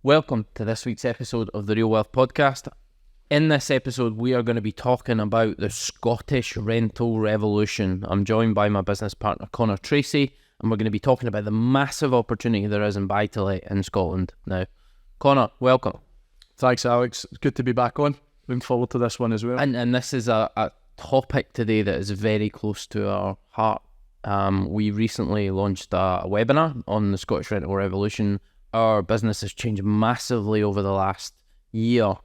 Welcome to this week's episode of the Real Wealth Podcast. In this episode, we are going to be talking about the Scottish rental revolution. I'm joined by my business partner, Conar Tracey, and we're going to be talking about the massive opportunity there is in buy-to-let in Scotland. Now, Conar, welcome. Thanks, Alex. It's good to be back on. Looking forward to this one as well. And this is a topic today that is very close to our heart. We recently launched a webinar on the Scottish rental revolution. Our business has changed massively over the last year,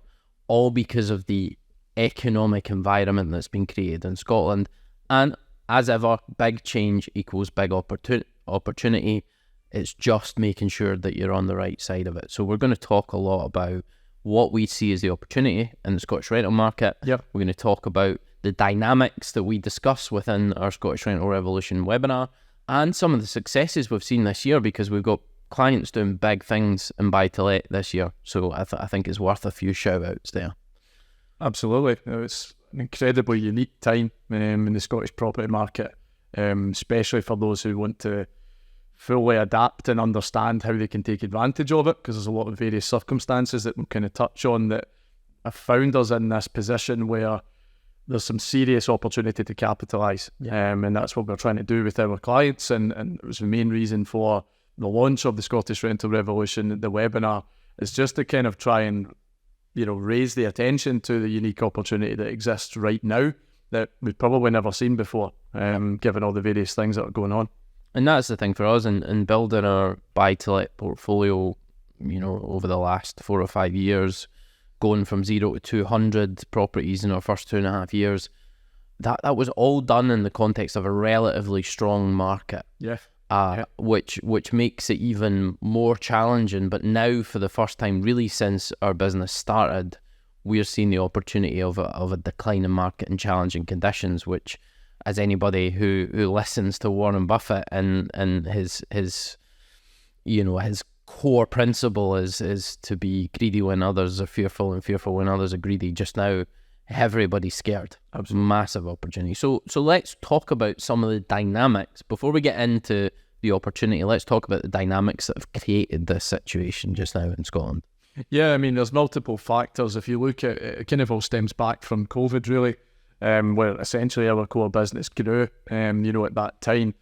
all because of the economic environment that's been created in Scotland. And as ever, big change equals big opportunity. It's just making sure that you're on the right side of it. So we're going to talk a lot about what we see as the opportunity in the Scottish rental market. Yep. We're going to talk about the dynamics that we discuss within our Scottish Rental Revolution webinar and some of the successes we've seen this year, because we've got clients doing big things in buy-to-let this year. So I think it's worth a few shout-outs there. Absolutely. It's an incredibly unique time in the Scottish property market, especially for those who want to fully adapt and understand how they can take advantage of it, because there's a lot of various circumstances that we'll kind of touch on that have found us in this position where there's some serious opportunity to capitalise. And that's what we're trying to do with our clients. And it was the main reason for the launch of the Scottish Rental Revolution, the webinar, is just to kind of try and, raise the attention to the unique opportunity that exists right now that we've probably never seen before, given all the various things that are going on. And that's the thing for us in building our buy-to-let portfolio, over the last 4 or 5 years, going from 0 to 200 properties in our first 2.5 years. That was all done in the context of a relatively strong market. Yeah. Which makes it even more challenging. But now, for the first time really since our business started, we're seeing the opportunity of a declining market and challenging conditions, which, as anybody who listens to Warren Buffett and his core principle is to be greedy when others are fearful and fearful when others are greedy. Just now, everybody's scared. Absolutely. Massive opportunity. So let's talk about some of the dynamics. Before we get into the opportunity, let's talk about the dynamics that have created this situation just now in Scotland. Yeah, there's multiple factors. If you look at it, kind of all stems back from COVID, really, where essentially our core business grew. At that time,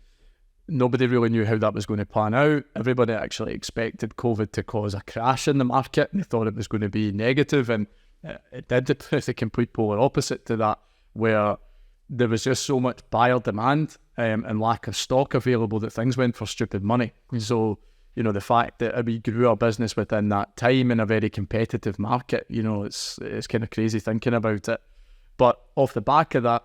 nobody really knew how that was going to pan out. Everybody actually expected COVID to cause a crash in the market, and they thought it was going to be negative, and it did the complete polar opposite to that, where there was just so much buyer demand and lack of stock available that things went for stupid money. So, the fact that we grew our business within that time in a very competitive market, it's kind of crazy thinking about it. But off the back of that,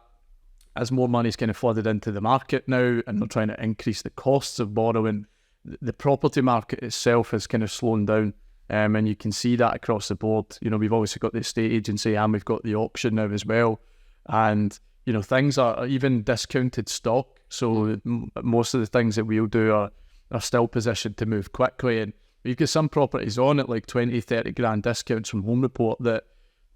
as more money's kind of flooded into the market now, and they're trying to increase the costs of borrowing, the property market itself has kind of slowed down. And you can see that across the board. We've obviously got the estate agency and we've got the auction now as well. And, things are even discounted stock. So most of the things that we'll do are still positioned to move quickly. And we've got some properties on at like 20, 30 grand discounts from Home Report that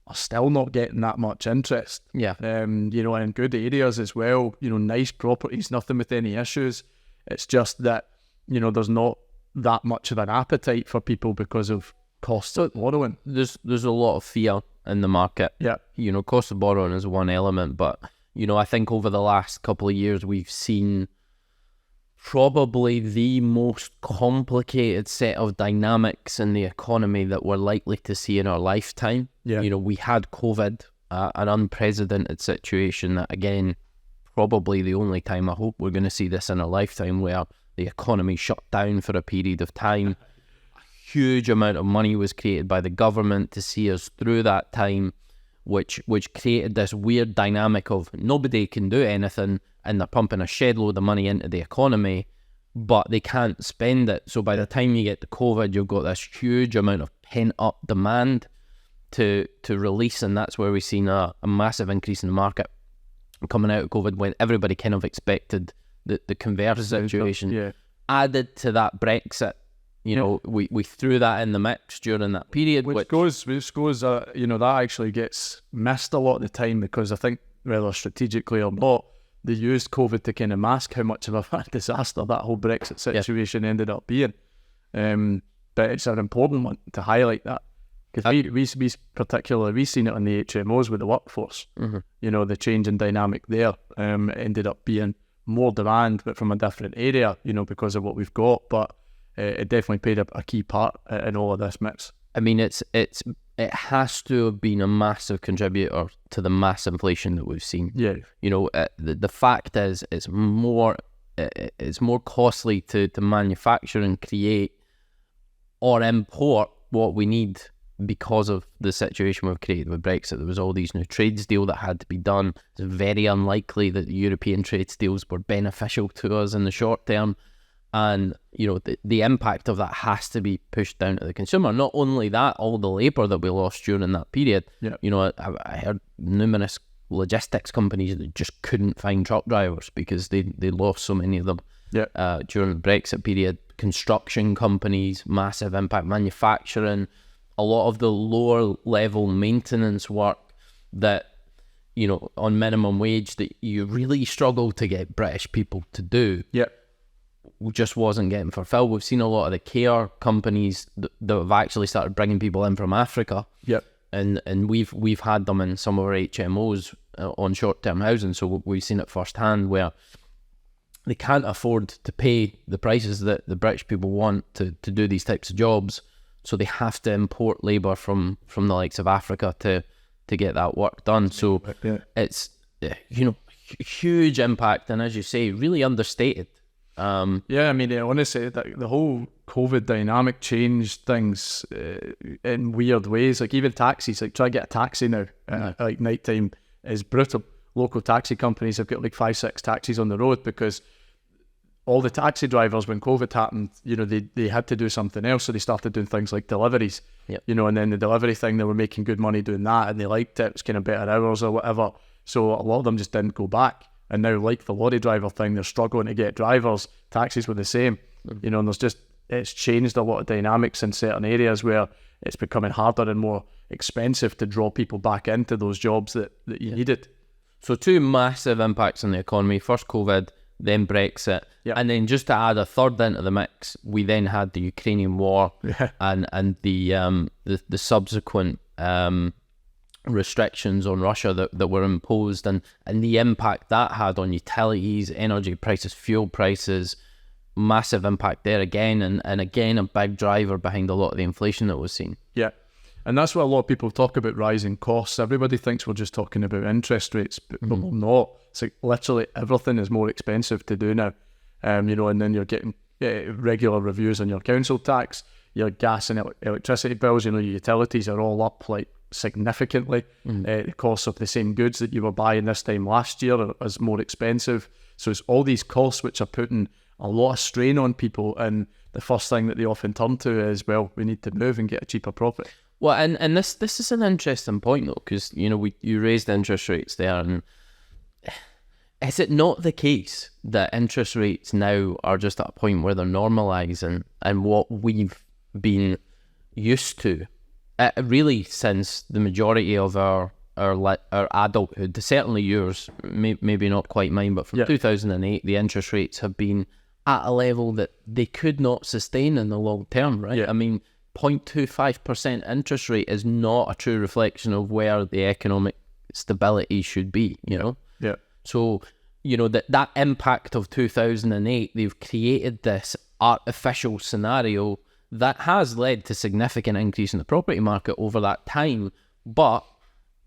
are still not getting that much interest. Yeah. In good areas as well, nice properties, nothing with any issues. It's just that, there's not that much of an appetite for people because of costs of borrowing. There's a lot of fear in the market. Yeah. Cost of borrowing is one element, but I think over the last couple of years we've seen probably the most complicated set of dynamics in the economy that we're likely to see in our lifetime. Yeah. We had COVID, an unprecedented situation that, again, probably the only time I hope we're going to see this in our lifetime, where the economy shut down for a period of time. A huge amount of money was created by the government to see us through that time, which created this weird dynamic of nobody can do anything and they're pumping a shed load of money into the economy, but they can't spend it. So by the time you get to COVID, you've got this huge amount of pent-up demand to release, and that's where we've seen a massive increase in the market coming out of COVID, when everybody kind of expected the converse situation. Yeah. Added to that Brexit, we threw that in the mix during that period, which goes that actually gets missed a lot of the time, because I think, whether strategically or not, they used COVID to kind of mask how much of a disaster that whole Brexit situation ended up being. but it's an important one to highlight that. Because we particularly, we've seen it on the HMOs with the workforce. You know, the change in dynamic there ended up being more demand, but from a different area, you know, because of what we've got. But it definitely played a key part in all of this mix. I mean, it has to have been a massive contributor to the mass inflation that we've seen. Yeah. You know, the fact is, it's more costly to manufacture and create or import what we need because of the situation we've created with Brexit. There was all these new trades deals that had to be done. It's very unlikely that the European trades deals were beneficial to us in the short term. And, you know, the impact of that has to be pushed down to the consumer. Not only that, all the labour that we lost during that period. Yeah. You know, I heard numerous logistics companies that just couldn't find truck drivers because they lost so many of them during the Brexit period. Construction companies, massive impact. Manufacturing, a lot of the lower level maintenance work that, you know, on minimum wage that you really struggle to get British people to do. Yeah. Just wasn't getting fulfilled. We've seen a lot of the care companies that have actually started bringing people in from Africa. Yep. And we've had them in some of our HMOs on short-term housing, so we've seen it firsthand where they can't afford to pay the prices that the British people want to do these types of jobs, so they have to import labour from the likes of Africa to get that work done. So it's, you know, huge impact, and as you say, really understated. I mean, honestly, the whole COVID dynamic changed things in weird ways. Like even taxis, like try to get a taxi now at like night time is brutal. Local taxi companies have got like 5-6 taxis on the road because all the taxi drivers, when COVID happened, you know, they had to do something else, so they started doing things like deliveries. You know, and then the delivery thing, they were making good money doing that, and they liked it. It was kind of better hours or whatever. So a lot of them just didn't go back. And now, like the lorry driver thing, they're struggling to get drivers. Taxis were the same, you know, and it's changed a lot of dynamics in certain areas where it's becoming harder and more expensive to draw people back into those jobs that you needed. So 2 massive impacts on the economy. First COVID, then Brexit. And then just to add a third into the mix, we then had the Ukrainian war and the subsequent restrictions on Russia that were imposed, and the impact that had on utilities, energy prices, fuel prices, massive impact there again, and again a big driver behind a lot of the inflation that was seen. Yeah. And that's what a lot of people talk about, rising costs. Everybody thinks we're just talking about interest rates, but we're not. It's like literally everything is more expensive to do now. You know, and then you're getting regular reviews on your council tax, your gas and electricity bills, you know, your utilities are all up like significantly. The cost of the same goods that you were buying this time last year is more expensive. So it's all these costs which are putting a lot of strain on people, and the first thing that they often turn to is, well, we need to move and get a cheaper property. Well, and this is an interesting point though, because, you know, you raised interest rates there, and is it not the case that interest rates now are just at a point where they're normalising, and what we've been used to really since the majority of our adulthood, certainly yours, maybe not quite mine, but from 2008, the interest rates have been at a level that they could not sustain in the long term, right? I mean, 0.25% interest rate is not a true reflection of where the economic stability should be, you know? So, you know, that impact of 2008, they've created this artificial scenario that has led to significant increase in the property market over that time, but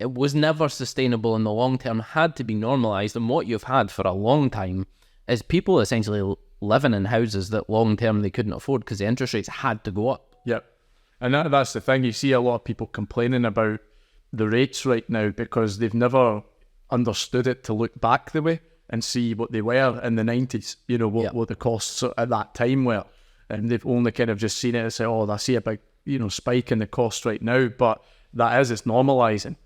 it was never sustainable in the long term, had to be normalised. And what you've had for a long time is people essentially living in houses that long term they couldn't afford because the interest rates had to go up. And that's the thing. You see a lot of people complaining about the rates right now because they've never understood it to look back the way and see what they were in the 90s, you know, what the costs at that time were. And they've only kind of just seen it and say, oh, I see a big, you know, spike in the cost right now. But it's normalising.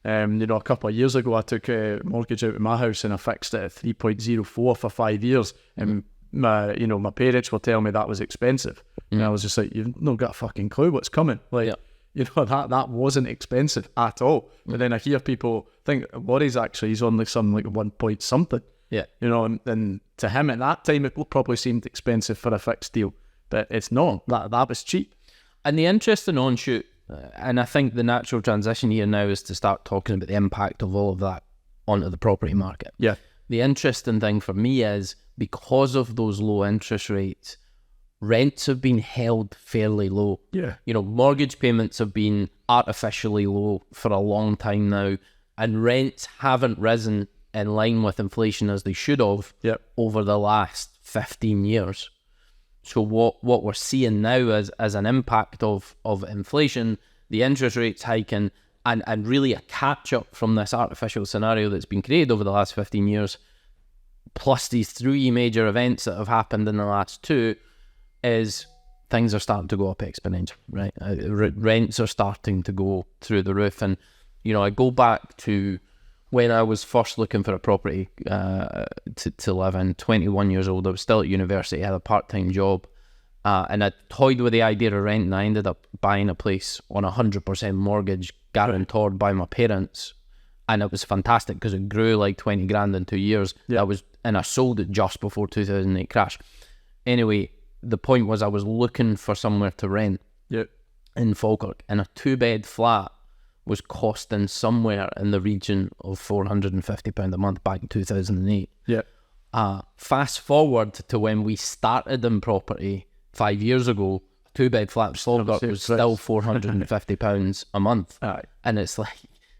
You know, a couple of years ago, I took a mortgage out of my house and I fixed it at 3.04 for 5 years. And my parents were telling me that was expensive. And I was just like, you've not got a fucking clue what's coming. Like, you know, that wasn't expensive at all. But then I hear people think, what is actually, he's on like some like 1 point something. You know, and to him at that time, it probably seemed expensive for a fixed deal. But it's not. That was cheap. And the interesting onshoot, and I think the natural transition here now is to start talking about the impact of all of that onto the property market. Yeah. The interesting thing for me is because of those low interest rates, rents have been held fairly low. Yeah. You know, mortgage payments have been artificially low for a long time now, and rents haven't risen in line with inflation as they should have over the last 15 years. So what we're seeing now as an impact of inflation, the interest rates hiking, and really a catch-up from this artificial scenario that's been created over the last 15 years, plus these 3 major events that have happened in the last 2, is things are starting to go up exponentially, right? Rents are starting to go through the roof. And, you know, I go back to when I was first looking for a property to live in, 21 years old. I was still at university, I had a part-time job, and I toyed with the idea of rent, and I ended up buying a place on 100% mortgage, guaranteed by my parents. And it was fantastic because it grew like 20 grand in 2 years. And I sold it just before 2008 crash. Anyway, the point was I was looking for somewhere to rent in Falkirk, and a 2-bed flat was costing somewhere in the region of £450 a month back in 2008. Fast forward to when we started in property 5 years ago, a 2-bed flat in Falkirk was still £450 a month. And it's like,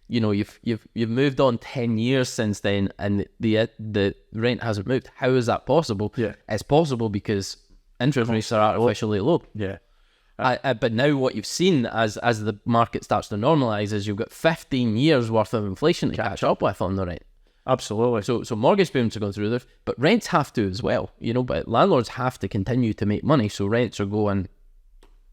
you know, you've moved on 10 years since then, and the rent hasn't moved. How is that possible? It's possible because interest rates are artificially low. But now what you've seen as the market starts to normalise is you've got 15 years worth of inflation to catch up with on the rent. Absolutely. So mortgage payments are going through the roof, but rents have to as well, you know, but landlords have to continue to make money, so rents are going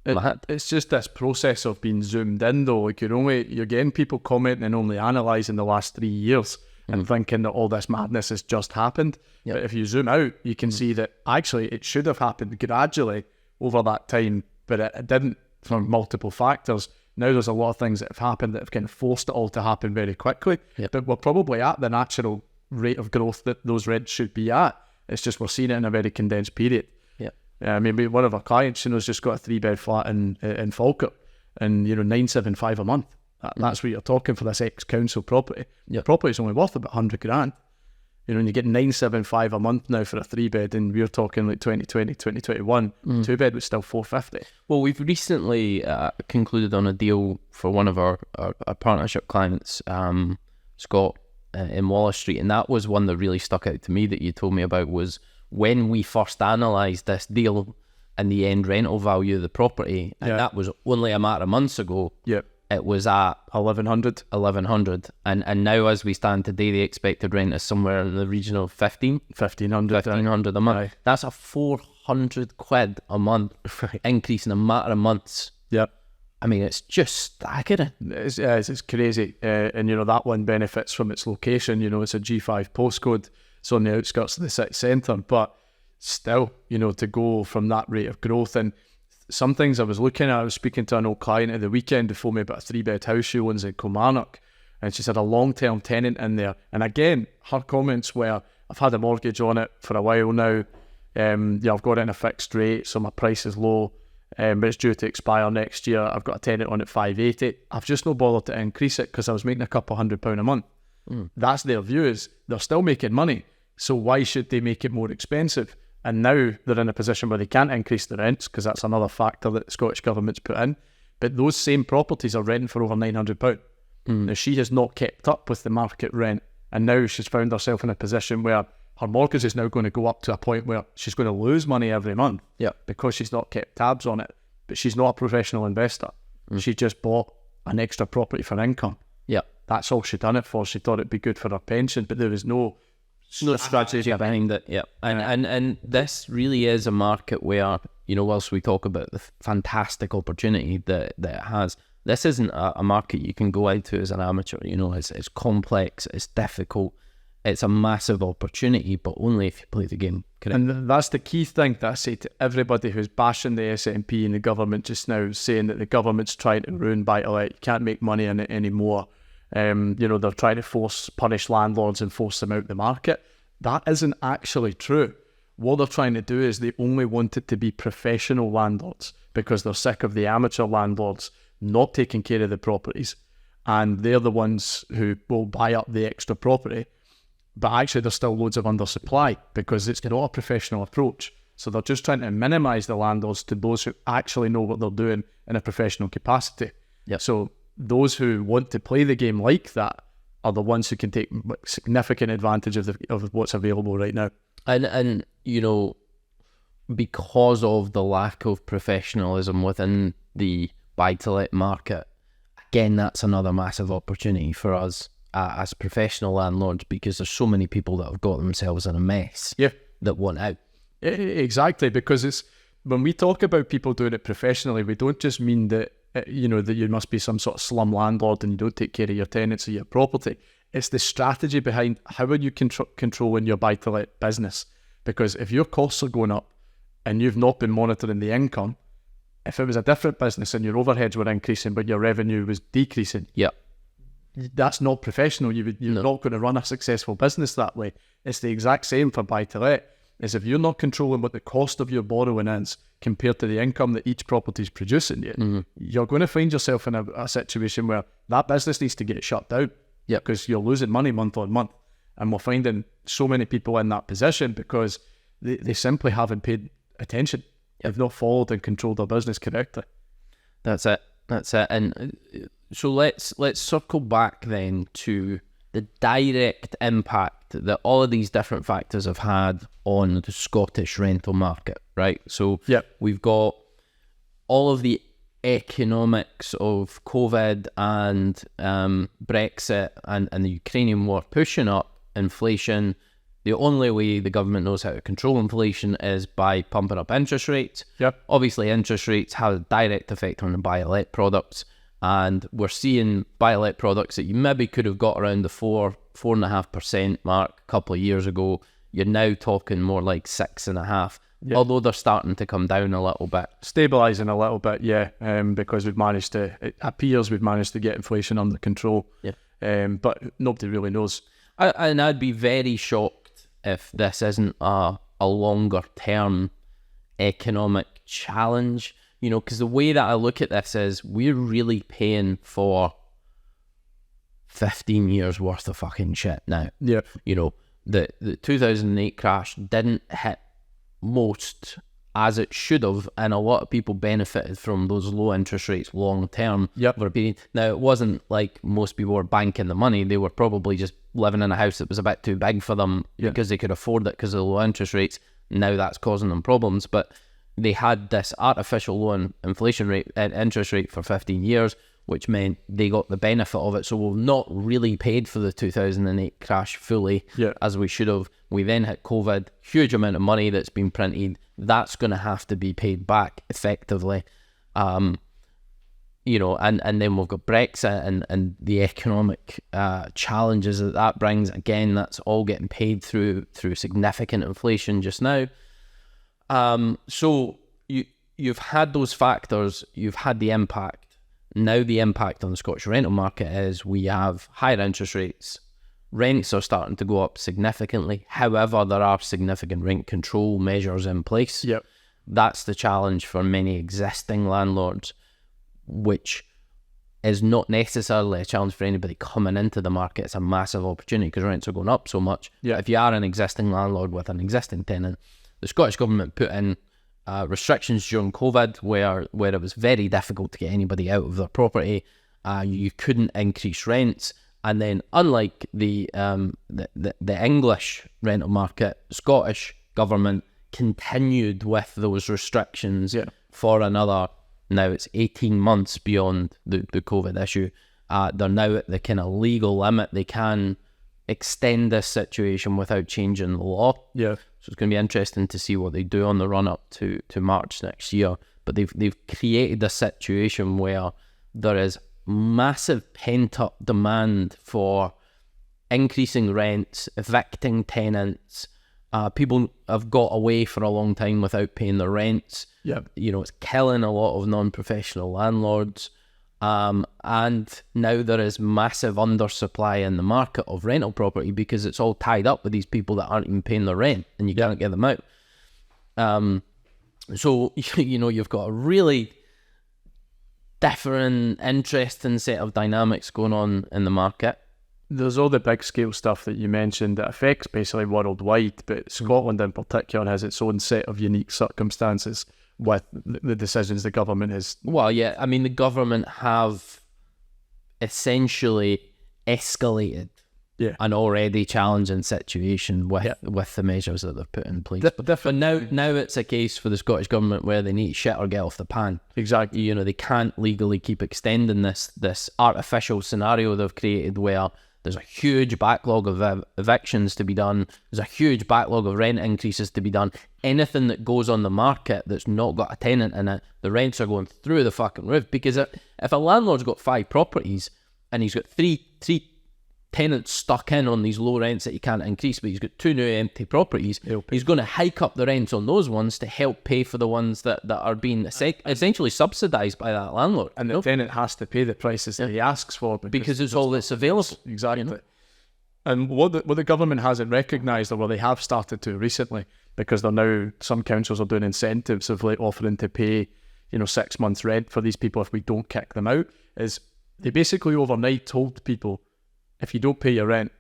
mad. It's just this process of being zoomed in though. Like you're getting people commenting and only analysing the last 3 years and thinking that all this madness has just happened. But if you zoom out, you can see that actually it should have happened gradually over that time, but it didn't for multiple factors. Now there's a lot of things that have happened that have kind of forced it all to happen very quickly. But we're probably at the natural rate of growth that those rents should be at. It's just we're seeing it in a very condensed period. I mean, one of our clients, you know, has just got a 3-bed flat in Falkirk, and you know, 975 a month. That's what you're talking for this ex-council property. The property is only worth about 100 grand. You know, and you get 975 a month now for a 3-bed, and we're talking like 2020, 2021. 2-bed was still 450. Well, we've recently concluded on a deal for one of our partnership clients, Scott, in Wallace Street, and that was one that really stuck out to me that you told me about. Was when we first analysed this deal and the end rental value of the property, and that was only a matter of months ago. It was at 1100, and now as we stand today, the expected rent is somewhere in the region of 1500 a month. That's a 400 quid a month increase in a matter of months. I mean, it's just staggering. It's crazy, and you know, that one benefits from its location. You know, it's a G5 postcode. It's on the outskirts of the city centre, but still, you know, to go from that rate of growth. And some things I was looking at, I was speaking to an old client at the weekend who told me about a 3-bed house she owns in Conar, and she's had a long-term tenant in there. And again, her comments were, I've had a mortgage on it for a while now, I've got it in a fixed rate, so my price is low, but it's due to expire next year. I've got a tenant on at 580. I've just not bothered to increase it because I was making a couple £100 a month. That's their view, is they're still making money, so why should they make it more expensive? And now they're in a position where they can't increase the rents because that's another factor that the Scottish Government's put in. But those same properties are renting for over £900. Now, she has not kept up with the market rent, and now she's found herself in a position where her mortgage is now going to go up to a point where she's going to lose money every month because she's not kept tabs on it. But she's not a professional investor. She just bought an extra property for income. That's all she done it for. She thought it'd be good for her pension, but there was no strategy behind it. And this really is a market where, you know, whilst we talk about the fantastic opportunity that it has, this isn't a market you can go into as an amateur. You know, it's complex, it's difficult, it's a massive opportunity, but only if you play the game correct. And that's the key thing that I say to everybody who's bashing the SNP and the government just now, saying that the government's trying to ruin buy-to-let, you can't make money in it anymore. You know, they're trying to punish landlords and force them out the market. That isn't actually true. What they're trying to do is they only want it to be professional landlords because they're sick of the amateur landlords not taking care of the properties, and they're the ones who will buy up the extra property. But actually there's still loads of undersupply because it's not a professional approach. So they're just trying to minimise the landlords to those who actually know what they're doing in a professional capacity. Yep. So those who want to play the game like that are the ones who can take significant advantage of what's available right now. And you know, because of the lack of professionalism within the buy-to-let market, again, that's another massive opportunity for us as professional landlords, because there's so many people that have got themselves in a mess that want out. Exactly, because it's when we talk about people doing it professionally, we don't just mean that that you must be some sort of slum landlord and you don't take care of your tenants or your property. It's the strategy behind how are you controlling your buy-to-let business. Because if your costs are going up and you've not been monitoring the income, if it was a different business and your overheads were increasing but your revenue was decreasing, that's not professional. You're not going to run a successful business that way. It's the exact same for buy-to-let. Is if you're not controlling what the cost of your borrowing is compared to the income that each property is producing, you're going to find yourself in a situation where that business needs to get shut down because you're losing money month on month. And we're finding so many people in that position because they simply haven't paid attention. They've not followed and controlled their business correctly. That's it. And so let's circle back then to the direct impact that all of these different factors have had on the Scottish rental market, right? So we've got all of the economics of COVID and Brexit and the Ukrainian war pushing up inflation. The only way the government knows how to control inflation is by pumping up interest rates. Obviously, interest rates have a direct effect on the buy-to-let products. And we're seeing buy-to-let products that you maybe could have got around the 4.5% mark a couple of years ago. You're now talking more like 6.5%, although they're starting to come down a little bit. Stabilising a little bit, because it appears we've managed to get inflation under control. But nobody really knows. And I'd be very shocked if this isn't a longer-term economic challenge. You know, because the way that I look at this is we're really paying for 15 years worth of fucking shit now. You know, the 2008 crash didn't hit most as it should have, and a lot of people benefited from those low interest rates long term for a period. Now, it wasn't like most people were banking the money. They were probably just living in a house that was a bit too big for them because they could afford it because of the low interest rates. Now that's causing them problems, but they had this artificial low inflation rate and interest rate for 15 years, which meant they got the benefit of it. So we've not really paid for the 2008 crash fully as we should have. We then hit COVID, huge amount of money that's been printed. That's going to have to be paid back effectively. You know, and then we've got Brexit and the economic challenges that brings. Again, that's all getting paid through significant inflation just now. So you've had those factors, you've had the impact. Now the impact on the Scottish rental market is we have higher interest rates. Rents are starting to go up significantly. However, there are significant rent control measures in place. That's the challenge for many existing landlords, which is not necessarily a challenge for anybody coming into the market. It's a massive opportunity because rents are going up so much. If you are an existing landlord with an existing tenant, the Scottish Government put in restrictions during COVID where it was very difficult to get anybody out of their property. You couldn't increase rents. And then unlike the English rental market, Scottish Government continued with those restrictions for another, now it's 18 months beyond the COVID issue. They're now at the kind of legal limit. They can extend this situation without changing the law. So it's going to be interesting to see what they do on the run up to March next year. But they've created a situation where there is massive pent up demand for increasing rents, evicting tenants. People have got away for a long time without paying their rents. You know, it's killing a lot of non-professional landlords. And now there is massive undersupply in the market of rental property because it's all tied up with these people that aren't even paying their rent and you can't get them out. So, you know, you've got a really different, interesting set of dynamics going on in the market. There's all the big scale stuff that you mentioned that affects basically worldwide, but Scotland in particular has its own set of unique circumstances with the decisions the government has. Well, yeah, I mean, the government have essentially escalated an already challenging situation with the measures that they've put in place. But now it's a case for the Scottish government where they need shit or get off the pan. Exactly. You know, they can't legally keep extending this artificial scenario they've created where there's a huge backlog of evictions to be done. There's a huge backlog of rent increases to be done. Anything that goes on the market that's not got a tenant in it, the rents are going through the fucking roof. Because if a landlord's got 5 properties and he's got three tenants stuck in on these low rents that he can't increase, but he's got 2 new empty properties, he's going to hike up the rents on those ones to help pay for the ones that are being essentially subsidised by that landlord. And the tenant has to pay the prices that he asks for because it's all that's available. Exactly. You know? And what the government hasn't recognised, or what they have started to recently, because they're now, some councils are doing incentives of like offering to pay, 6 months rent for these people if we don't kick them out, is they basically overnight told people, if you don't pay your rent,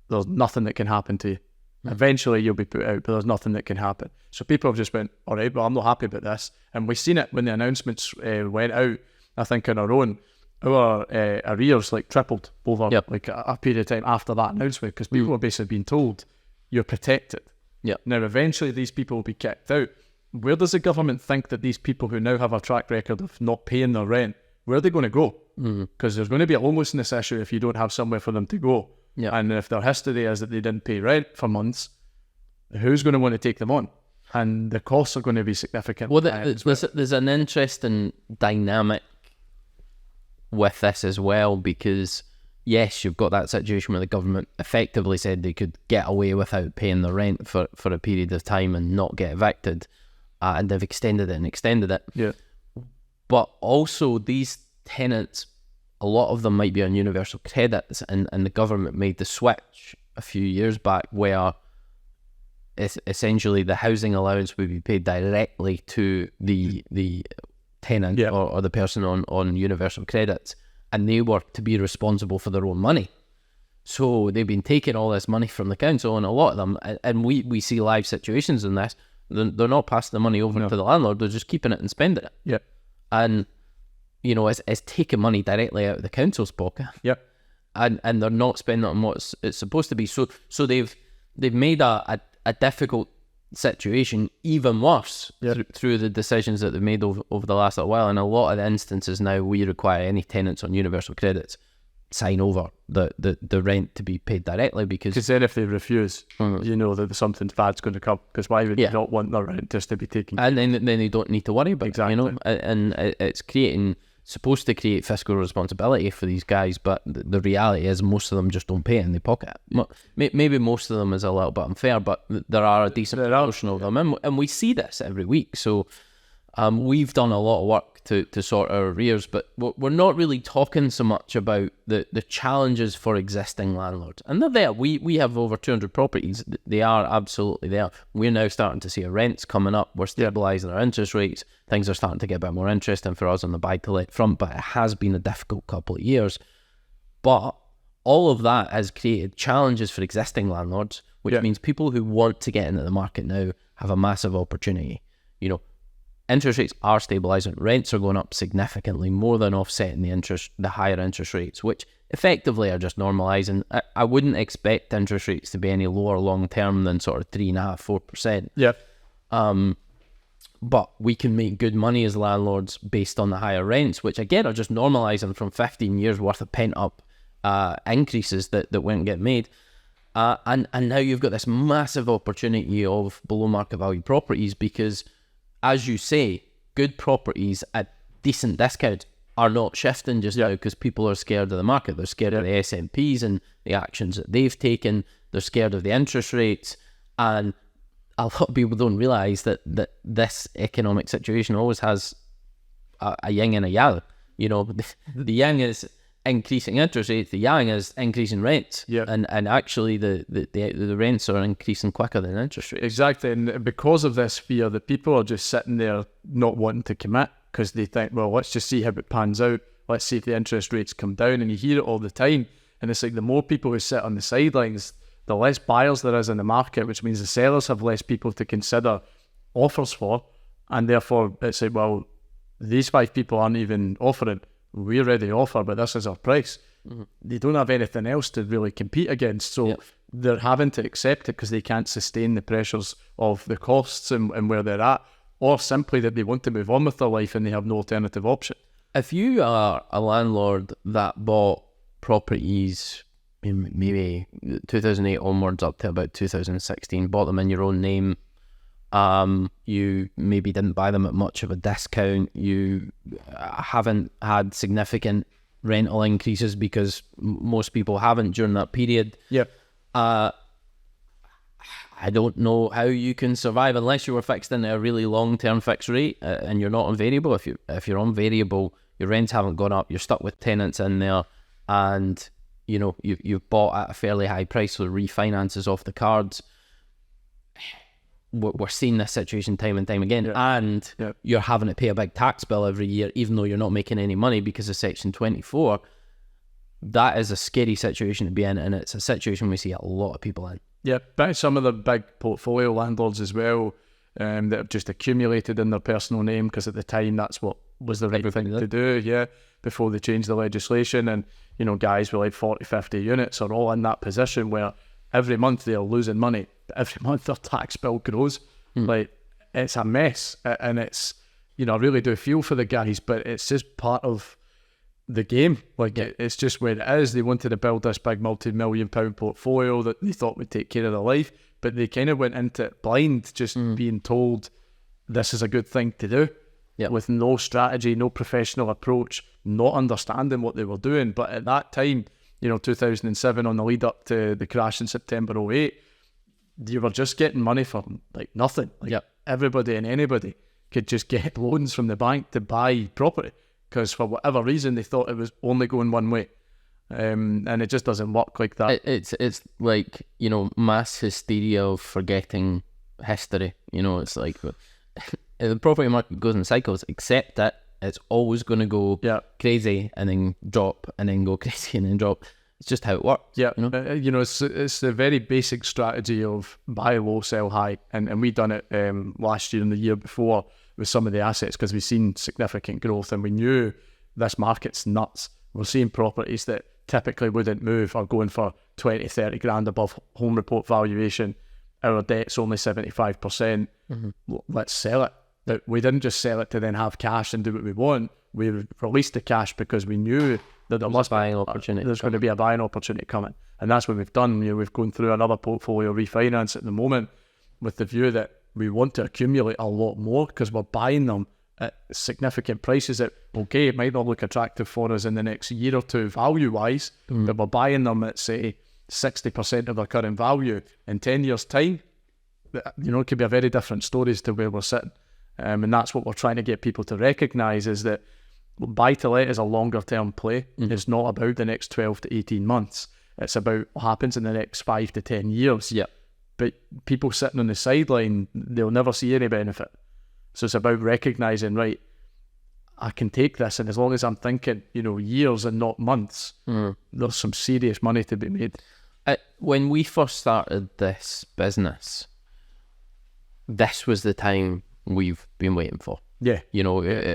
there's nothing that can happen to you. Eventually you'll be put out, but there's nothing that can happen. So people have just went, all right, well, I'm not happy about this. And we've seen it when the announcements went out. I think on our own, our arrears tripled over a period of time after that announcement, because people were basically being told, you're protected. Now eventually these people will be kicked out. Where does the government think that these people who now have a track record of not paying their rent, where are they going to go? Because there's going to be a homelessness issue if you don't have somewhere for them to go. And if their history is that they didn't pay rent for months, who's going to want to take them on? And the costs are going to be significant. Well, there's an interesting dynamic with this as well, because yes, you've got that situation where the government effectively said they could get away without paying the rent for a period of time and not get evicted, and they've extended it. But also these tenants, a lot of them might be on universal credits, and the government made the switch a few years back where essentially the housing allowance would be paid directly to the tenant or the person on universal credits, and they were to be responsible for their own money. So they've been taking all this money from the council, and a lot of them, and we see live situations in this, they're not passing the money over to the landlord, they're just keeping it and spending it. And it's taking money directly out of the council's pocket. And they're not spending it on what it's supposed to be. So they've made a difficult situation even worse through the decisions that they've made over the last little while. And a lot of the instances now, we require any tenants on universal credits sign over the rent to be paid directly, because then if they refuse, you know that something bad's going to come, because why would you not want their rent just to be taken? And then they don't need to worry about it, and it's supposed to create fiscal responsibility for these guys, but the reality is most of them just don't pay it in their pocket. Maybe most of them is a little bit unfair, but there are a decent proportion of them, and we see this every week. So we've done a lot of work to sort our arrears, but we're not really talking so much about the challenges for existing landlords. And they're there. We have over 200 properties. They are absolutely there. We're now starting to see our rents coming up. We're stabilising our interest rates. Things are starting to get a bit more interesting for us on the buy-to-let front, but it has been a difficult couple of years. But all of that has created challenges for existing landlords, which means people who want to get into the market now have a massive opportunity. Interest rates are stabilising. Rents are going up significantly, more than offsetting the higher interest rates, which effectively are just normalising. I wouldn't expect interest rates to be any lower long term than sort of 3.5%, 4%. But we can make good money as landlords based on the higher rents, which again are just normalising from 15 years worth of pent up increases that won't get made. And now you've got this massive opportunity of below market value properties, because as you say, good properties at decent discounts are not shifting just now because people are scared of the market. They're scared of the SNPs and the actions that they've taken. They're scared of the interest rates. And a lot of people don't realise that this economic situation always has a yin and a yang. The yang is increasing interest rates, the yang is increasing rents. Yeah. And actually the rents are increasing quicker than interest rates. Exactly. And because of this fear, the people are just sitting there not wanting to commit because they think, well, let's just see how it pans out. Let's see if the interest rates come down. And you hear it all the time. And it's like the more people who sit on the sidelines, the less buyers there is in the market, which means the sellers have less people to consider offers for. And therefore, it's like, well, these 5 people aren't even offering. We're ready to offer, but this is our price. Mm-hmm. They don't have anything else to really compete against. So they're having to accept it because they can't sustain the pressures of the costs and where they're at, or simply that they want to move on with their life and they have no alternative option. If you are a landlord that bought properties maybe 2008 onwards up to about 2016, bought them in your own name, you maybe didn't buy them at much of a discount, you haven't had significant rental increases because most people haven't during that period. I don't know how you can survive unless you were fixed into a really long-term fixed rate and you're not on variable. If you're on variable, your rents haven't gone up, you're stuck with tenants in there, and you know you've bought at a fairly high price, so refinances off the cards. We're seeing this situation time and time again, and you're having to pay a big tax bill every year, even though you're not making any money because of Section 24. That is a scary situation to be in, and it's a situation we see a lot of people in. Yeah, but some of the big portfolio landlords as well that have just accumulated in their personal name because at the time that's what was the right thing to do, before they changed the legislation. And, you know, guys with like 40, 50 units are all in that position where every month they're losing money, but every month their tax bill grows. Like, it's a mess. And it's, you know, I really do feel for the guys, but it's just part of the game. Like, it's just where it is. They wanted to build this big multi-million pound portfolio that they thought would take care of their life, but they kind of went into it blind, just being told this is a good thing to do, with no strategy, no professional approach, not understanding what they were doing. But at that time, you know, 2007, on the lead up to the crash in September 2008, you were just getting money for like nothing. Like everybody and anybody could just get loans from the bank to buy property because for whatever reason they thought it was only going one way. And it just doesn't work like that. It's like, you know, mass hysteria of forgetting history. You know, it's like the property market goes in cycles. Accept it. It's always going to go crazy and then drop and then go crazy and then drop. It's just how it works. You know, it's the very basic strategy of buy low, sell high, and we done it last year and the year before with some of the assets because we've seen significant growth and we knew this market's nuts. We're seeing properties that typically wouldn't move are going for 20, 30 grand above home report valuation. Our debt's only 75%. Let's sell it. We didn't just sell it to then have cash and do what we want. We released the cash because we knew that there's going to be a buying opportunity coming. And that's what we've done. You know, we've gone through another portfolio refinance at the moment with the view that we want to accumulate a lot more because we're buying them at significant prices that, okay, it might not look attractive for us in the next year or two value-wise, but we're buying them at, say, 60% of their current value. In 10 years' time, you know, it could be a very different stories to where we're sitting. And that's what we're trying to get people to recognise is that buy-to-let is a longer-term play. It's not about the next 12 to 18 months. It's about what happens in the next 5 to 10 years. But people sitting on the sideline, they'll never see any benefit. So it's about recognising, right, I can take this, and as long as I'm thinking, you know, years and not months, there's some serious money to be made. When we first started this business, this was the time we've been waiting for. You know,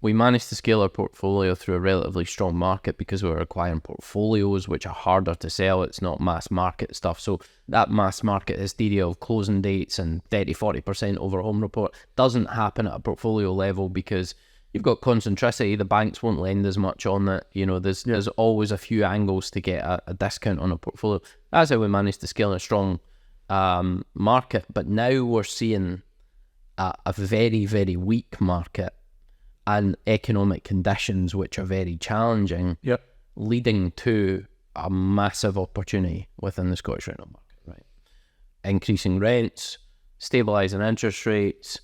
we managed to scale our portfolio through a relatively strong market because we were acquiring portfolios which are harder to sell. It's not mass market stuff. So that mass market hysteria of closing dates and 30-40% over home report doesn't happen at a portfolio level because you've got concentricity. The banks won't lend as much on it. You know, there's always a few angles to get a discount on a portfolio. That's how we managed to scale in a strong market. But now we're seeing a very, very weak market and economic conditions which are very challenging, leading to a massive opportunity within the Scottish rental market, right? Increasing rents, stabilising interest rates,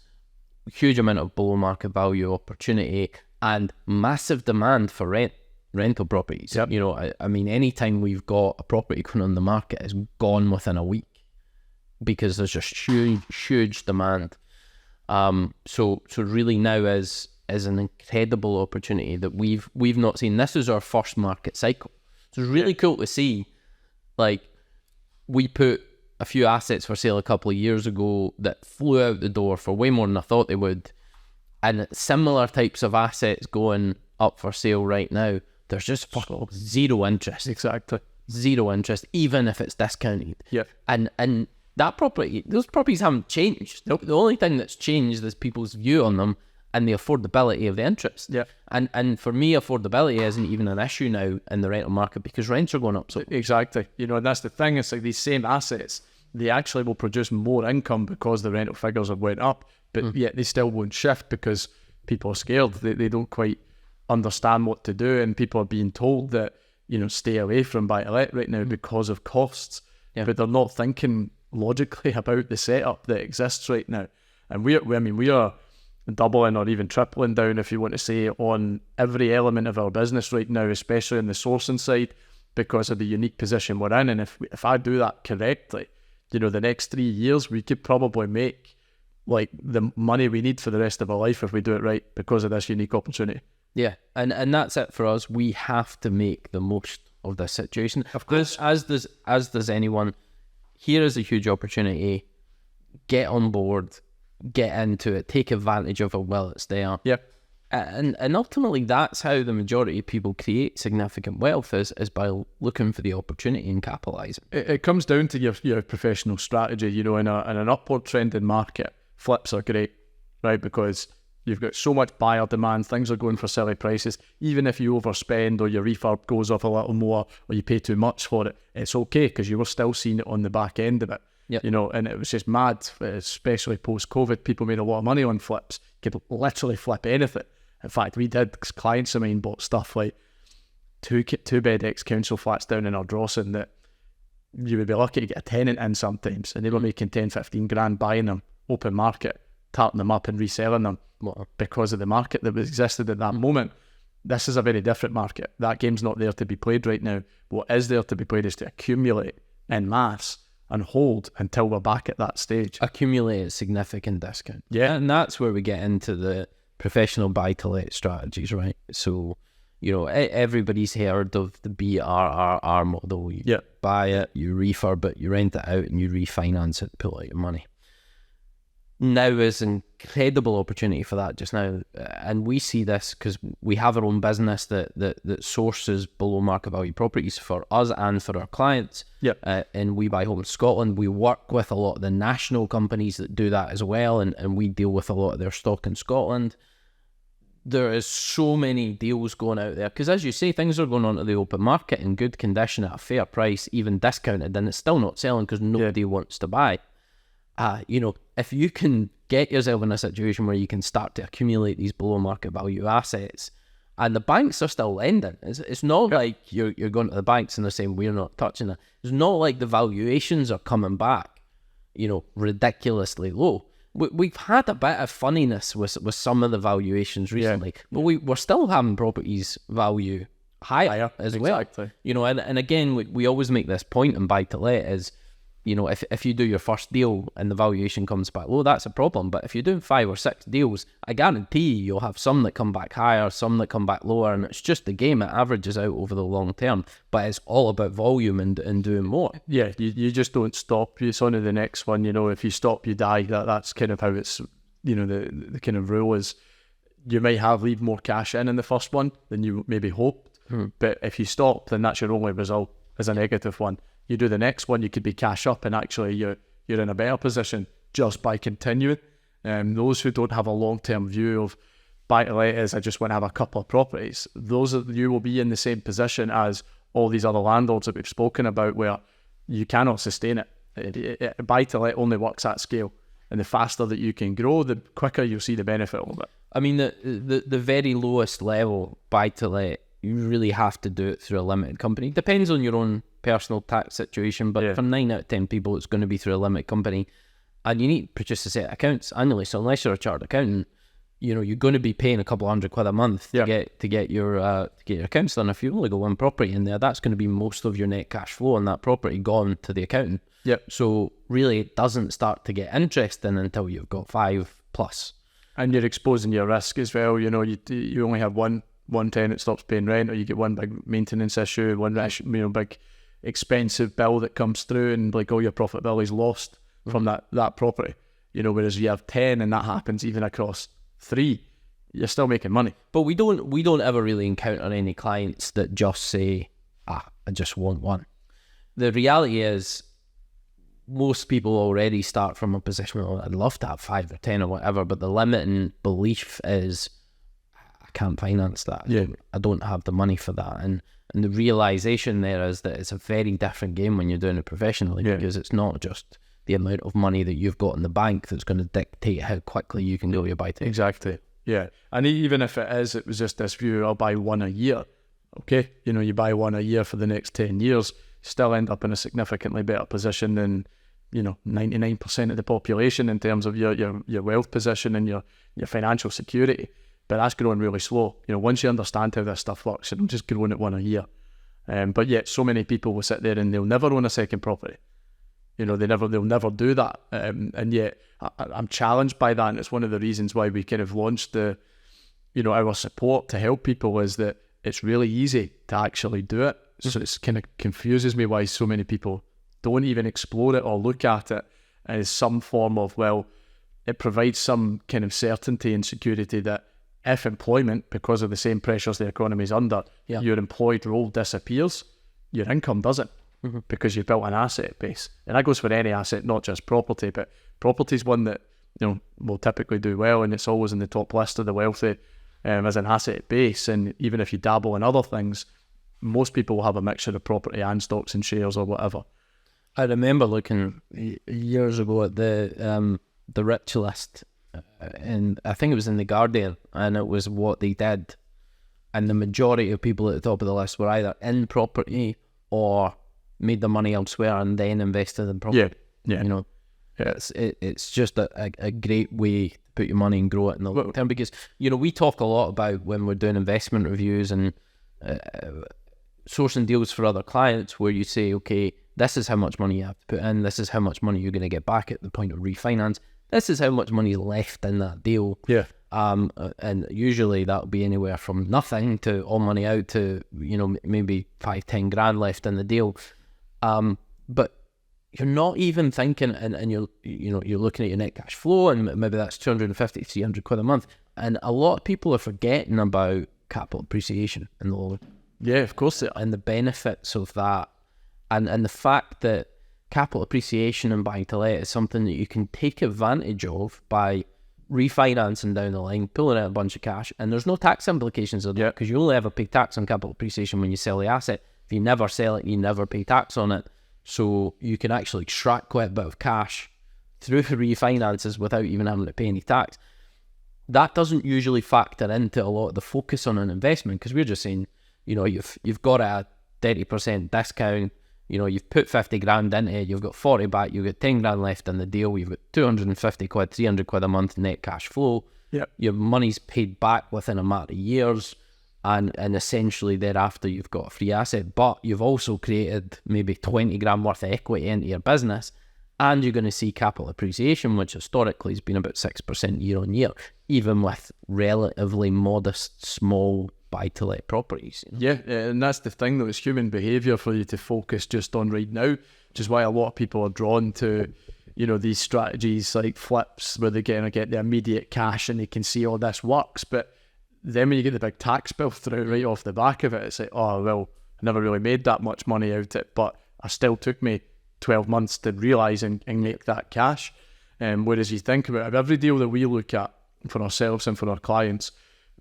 huge amount of below market value opportunity, and massive demand for rent. rental properties. Yep. You know, I mean, anytime we've got a property going on the market, it's gone within a week because there's just huge demand. So really now is an incredible opportunity that we've not seen. This is our first market cycle. So it's really cool to see. Like, we put a few assets for sale a couple of years ago that flew out the door for way more than I thought they would. And similar types of assets going up for sale right now, there's just zero interest. Exactly. Zero interest, even if it's discounted. Yeah. And that property, those properties haven't changed. Nope. The only thing that's changed is people's view on them and the affordability of the interest. Yeah. And for me, affordability isn't even an issue now in the rental market because rents are going up. So exactly. You know, and that's the thing. It's like these same assets, they actually will produce more income because the rental figures have went up, but yet they still won't shift because people are scared. They don't quite understand what to do, and people are being told that, you know, stay away from buy-to-let right now because of costs. Yeah. But they're not thinking logically about the setup that exists right now. And we are doubling or even tripling down, if you want to say, on every element of our business right now, especially on the sourcing side, because of the unique position we're in. And if I do that correctly, you know, the next 3 years, we could probably make like the money we need for the rest of our life if we do it right because of this unique opportunity. Yeah, and that's it for us. We have to make the most of this situation. Of course. As does anyone. Here is a huge opportunity. Get on board, get into it, take advantage of it while it's there. Yeah. And ultimately, that's how the majority of people create significant wealth is by looking for the opportunity and capitalising. It comes down to your professional strategy. You know, in an upward trending market, flips are great, right? Because you've got so much buyer demand, things are going for silly prices. Even if you overspend or your refurb goes off a little more or you pay too much for it, it's okay because you were still seeing it on the back end of it. Yep. You know, and it was just mad, especially post-COVID. People made a lot of money on flips. You could literally flip anything. In fact, we did, clients of mine bought stuff like two-bed ex-council flats down in Ardrossan that you would be lucky to get a tenant in sometimes, and they were making 10, 15 grand buying them, open market, tarting them up and reselling them because of the market that existed at that moment. This is a very different market. That game's not there to be played right now. What is there to be played is to accumulate en masse and hold until we're back at that stage. Accumulate at significant discount. Yeah. And that's where we get into the professional buy-to-let strategies, right? So, you know, everybody's heard of the BRRR model. You buy it, you refurb it, you rent it out, and you refinance it, pull out your money. Now is an incredible opportunity for that just now. And we see this because we have our own business that sources below market value properties for us and for our clients. And We Buy Homes Scotland, we work with a lot of the national companies that do that as well, and we deal with a lot of their stock in Scotland. There is so many deals going out there because, as you say, things are going onto the open market in good condition at a fair price, even discounted, and it's still not selling because nobody wants to buy. You know, if you can get yourself in a situation where you can start to accumulate these below market value assets, and the banks are still lending, it's not like you're going to the banks and they're saying we're not touching it. It's not like the valuations are coming back, you know, ridiculously low. We've had a bit of funniness with some of the valuations recently, but we're still having properties value higher as well. You know, and again, we always make this point in buy-to-let is, you know, if you do your first deal and the valuation comes back low, that's a problem. But if you're doing 5 or 6 deals, I guarantee you'll have some that come back higher, some that come back lower, and it's just the game. It averages out over the long term, but it's all about volume and doing more. Yeah, you just don't stop. It's on to the next one. You know, if you stop, you die. That's kind of how it's, you know, the kind of rule is you might leave more cash in the first one than you maybe hoped. But if you stop, then that's your only result is a negative one. You do the next one, you could be cash up, and actually you're in a better position just by continuing. Those who don't have a long-term view of buy-to-let is I just want to have a couple of properties, those of you will be in the same position as all these other landlords that we've spoken about where you cannot sustain it. Buy-to-let only works at scale, and the faster that you can grow, the quicker you'll see the benefit of it. I mean, the very lowest level buy-to-let, you really have to do it through a limited company. Depends on your own personal tax situation, but for 9 out of 10 people, it's going to be through a limited company. And you need to produce a set of accounts annually. So unless you're a chartered accountant, you're going to be paying a couple £100 a month to get your accounts done. If you only got one property in there, that's going to be most of your net cash flow on that property gone to the accountant. Yep. So really, it doesn't start to get interesting until you've got 5+. And you're exposing your risk as well. You only have one tenant stops paying rent, or you get one big maintenance issue, one big expensive bill that comes through, and like all your profitability is lost from that property. Whereas you have 10 and that happens even across 3, you're still making money. But we don't ever really encounter any clients that just say, I just want one. The reality is, most people already start from a position where I'd love to have 5 or 10 or whatever, but the limiting belief is, I can't finance that. Yeah. I don't have the money for that. And the realization there is that it's a very different game when you're doing it professionally, because it's not just the amount of money that you've got in the bank that's going to dictate how quickly you can do your buy to. Exactly. Yeah. And even if it was just this view, I'll buy one a year. Okay. You buy one a year for the next 10 years, still end up in a significantly better position than 99% of the population in terms of your wealth position and your financial security. But that's growing really slow. Once you understand how this stuff works, it'll just growing at one a year. But yet so many people will sit there and they'll never own a second property. They'll never do that. And yet I'm challenged by that, and it's one of the reasons why we kind of launched our support to help people, is that it's really easy to actually do it. So it's kind of confuses me why so many people don't even explore it or look at it as some form of, it provides some kind of certainty and security that if employment, because of the same pressures the economy is under, your employed role disappears, your income doesn't, because you've built an asset base. And that goes for any asset, not just property, but property is one that will typically do well, and it's always in the top list of the wealthy as an asset base. And even if you dabble in other things, most people will have a mixture of property and stocks and shares or whatever. I remember looking years ago at the rich list, and I think it was in The Guardian, and it was what they did. And the majority of people at the top of the list were either in property or made their money elsewhere and then invested in property. Yeah. It's just a great way to put your money and grow it in the long term, because we talk a lot about, when we're doing investment reviews and sourcing deals for other clients, where you say, okay, this is how much money you have to put in, this is how much money you're going to get back at the point of refinance, this is how much money is left in that deal. Yeah. And usually that'll be anywhere from nothing to all money out to, maybe 5-10 grand left in the deal. But you're not even thinking, and you're looking at your net cash flow, and maybe that's 250, 300 quid a month. And a lot of people are forgetting about capital appreciation in the long. Yeah, of course they are. And the benefits of that. And the fact that capital appreciation and buying to let is something that you can take advantage of by refinancing down the line, pulling out a bunch of cash, and there's no tax implications of that, because you only ever pay tax on capital appreciation when you sell the asset. If you never sell it, you never pay tax on it. So you can actually extract quite a bit of cash through refinances without even having to pay any tax. That doesn't usually factor into a lot of the focus on an investment, because we're just saying, you've got a 30% discount. You've put 50 grand into it, you've got 40 back, you've got 10 grand left in the deal, you've got 250 quid, 300 quid a month net cash flow. Yep. Your money's paid back within a matter of years, and essentially thereafter you've got a free asset, but you've also created maybe 20 grand worth of equity into your business, and you're going to see capital appreciation, which historically has been about 6% year on year, even with relatively modest, small buy-to-let properties. Yeah, and that's the thing though, it's human behaviour for you to focus just on right now, which is why a lot of people are drawn to, these strategies like flips, where they're going to get the immediate cash and they can see, oh, this works. But then when you get the big tax bill through right off the back of it, it's like, oh, well, I never really made that much money out of it, but I still took me 12 months to realise and make that cash. Whereas you think about it, every deal that we look at for ourselves and for our clients,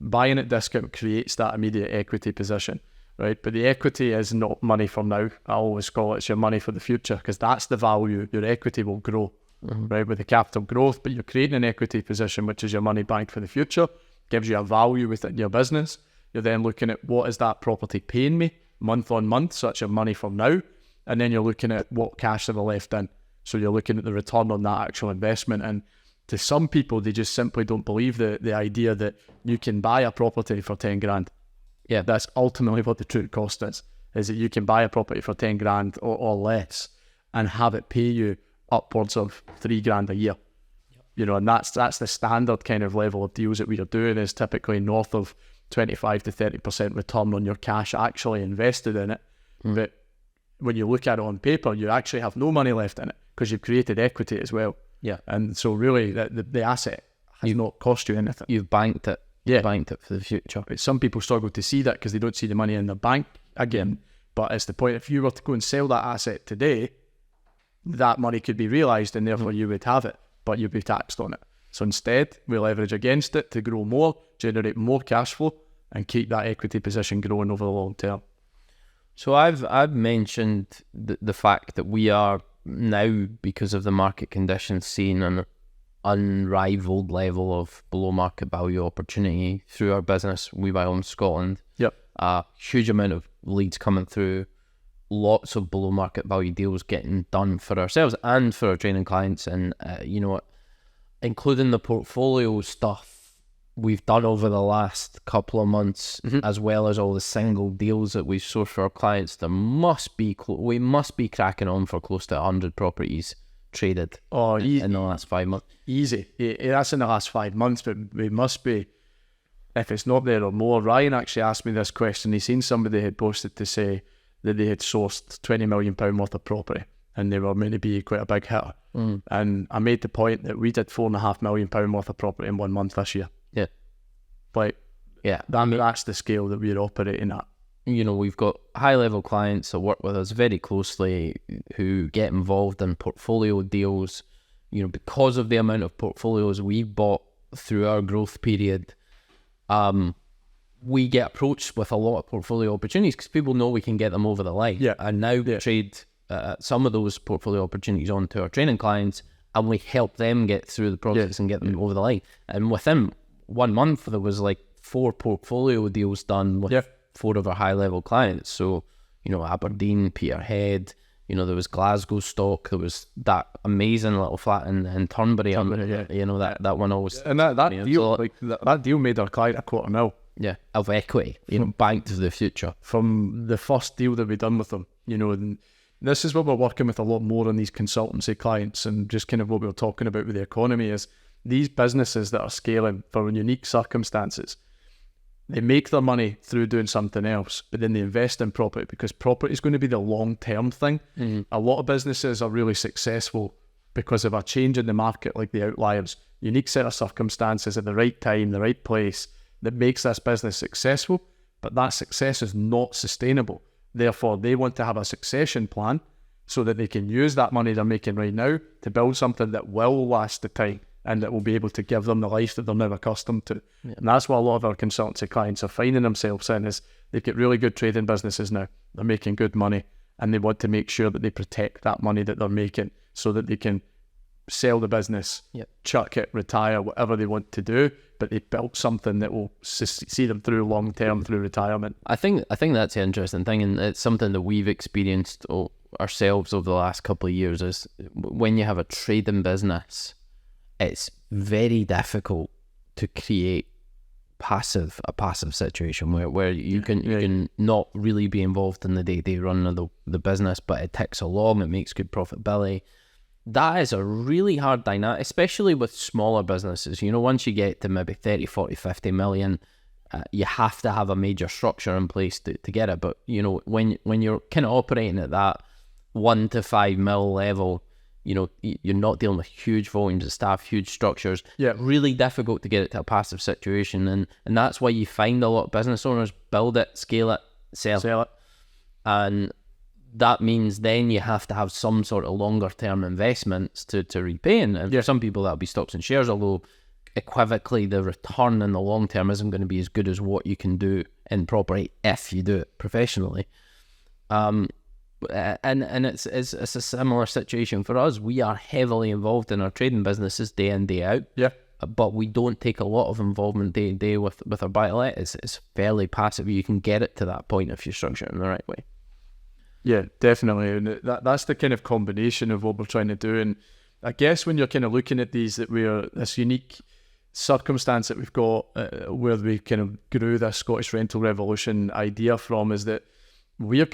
buying at discount creates that immediate equity position, right? But the equity is not money for now. I always call it your money for the future, because that's the value. Your equity will grow, right, with the capital growth, but you're creating an equity position, which is your money banked for the future, gives you a value within your business. You're then looking at, what is that property paying me month on month, so that's your money from now, and then you're looking at what cash have I left in. So you're looking at the return on that actual investment. And to some people, they just simply don't believe the idea that you can buy a property for 10 grand. Yeah. That's ultimately what the true cost is that you can buy a property for 10 grand or less and have it pay you upwards of 3 grand a year. You know, and that's the standard kind of level of deals that we are doing, is typically north of 25 to 30% return on your cash actually invested in it. But when you look at it on paper, you actually have no money left in it because you've created equity as well. Yeah. And so really the asset has not cost you anything. You've banked it. Yeah. You've banked it for the future. But some people struggle to see that because they don't see the money in the bank again. But it's the point, if you were to go and sell that asset today, that money could be realised and therefore you would have it, but you'd be taxed on it. So instead, we leverage against it to grow more, generate more cash flow, and keep that equity position growing over the long term. So I've mentioned the fact that we are now, because of the market conditions, seeing an unrivaled level of below market value opportunity through our business, We Buy Homes Scotland. Yep. A huge amount of leads coming through, lots of below market value deals getting done for ourselves and for our training clients, and you know, including the portfolio stuff we've done over the last couple of months, as well as all the single deals that we've sourced for our clients. There must be we must be cracking on for close to 100 properties traded in the last 5 months. Easy. That's in the last 5 months, but we must be, if it's not there or more. Ryan actually asked me this question. He seen somebody had posted to say that they had sourced £20 million worth of property and they were meant to be quite a big hitter. And I made the point that we did £4.5 million worth of property in 1 month this year. Yeah. Like, yeah, that's the scale that we're operating at. You know, we've got high level clients that work with us very closely, who get involved in portfolio deals. You know, because of the amount of portfolios we bought through our growth period, we get approached with a lot of portfolio opportunities because people know we can get them over the line. Yeah. And now we trade some of those portfolio opportunities on to our training clients, and we help them get through the process and get them over the line. And within 1 month, there was like 4 portfolio deals done with 4 of our high level clients. So, you know, Aberdeen, Peterhead, you know, there was Glasgow stock, there was that amazing little flat in Turnberry. You know, that one always. And that deal, that deal made our client $250,000. Yeah, of equity, you know, banked to the future. From the first deal that we done with them, you know, and this is what we're working with a lot more on these consultancy clients, and just kind of what we were talking about with the economy is these businesses that are scaling for unique circumstances, they make their money through doing something else, but then they invest in property because property is going to be the long-term thing. A lot of businesses are really successful because of a change in the market, like the outliers, unique set of circumstances at the right time, the right place, that makes this business successful, but that success is not sustainable. Therefore, they want to have a succession plan so that they can use that money they're making right now to build something that will last the time and that will be able to give them the life that they're now accustomed to. Yeah. And that's what a lot of our consultancy clients are finding themselves in, is they've got really good trading businesses now. They're making good money, and they want to make sure that they protect that money that they're making so that they can sell the business, chuck it, retire, whatever they want to do, but they built something that will see them through long term, through retirement. I think that's the interesting thing, and it's something that we've experienced ourselves over the last couple of years, is when you have a trading business, it's very difficult to create a passive situation where you can not really be involved in the day-to-day run of the business, but it ticks along, it makes good profitability. That is a really hard dynamic, especially with smaller businesses. You know, once you get to maybe 30, 40, 50 million, you have to have a major structure in place to get it. But, you know, when you're kind of operating at that 1 to 5 mil level, you know, you're not dealing with huge volumes of staff, huge structures. Yeah, really difficult to get it to a passive situation. And that's why you find a lot of business owners build it, scale it, sell it. And that means then you have to have some sort of longer term investments to repay. And for some people that'll be stocks and shares, although equivocally the return in the long term isn't going to be as good as what you can do in property if you do it professionally. And it's a similar situation for us. We are heavily involved in our trading businesses day in, day out. Yeah. But we don't take a lot of involvement day to day with our buy-to-let. It's fairly passive. You can get it to that point if you structure it in the right way. Yeah, definitely. And that's the kind of combination of what we're trying to do. And I guess when you're kind of looking at these, that we're this unique circumstance that we've got where we kind of grew this Scottish rental revolution idea from, is that we're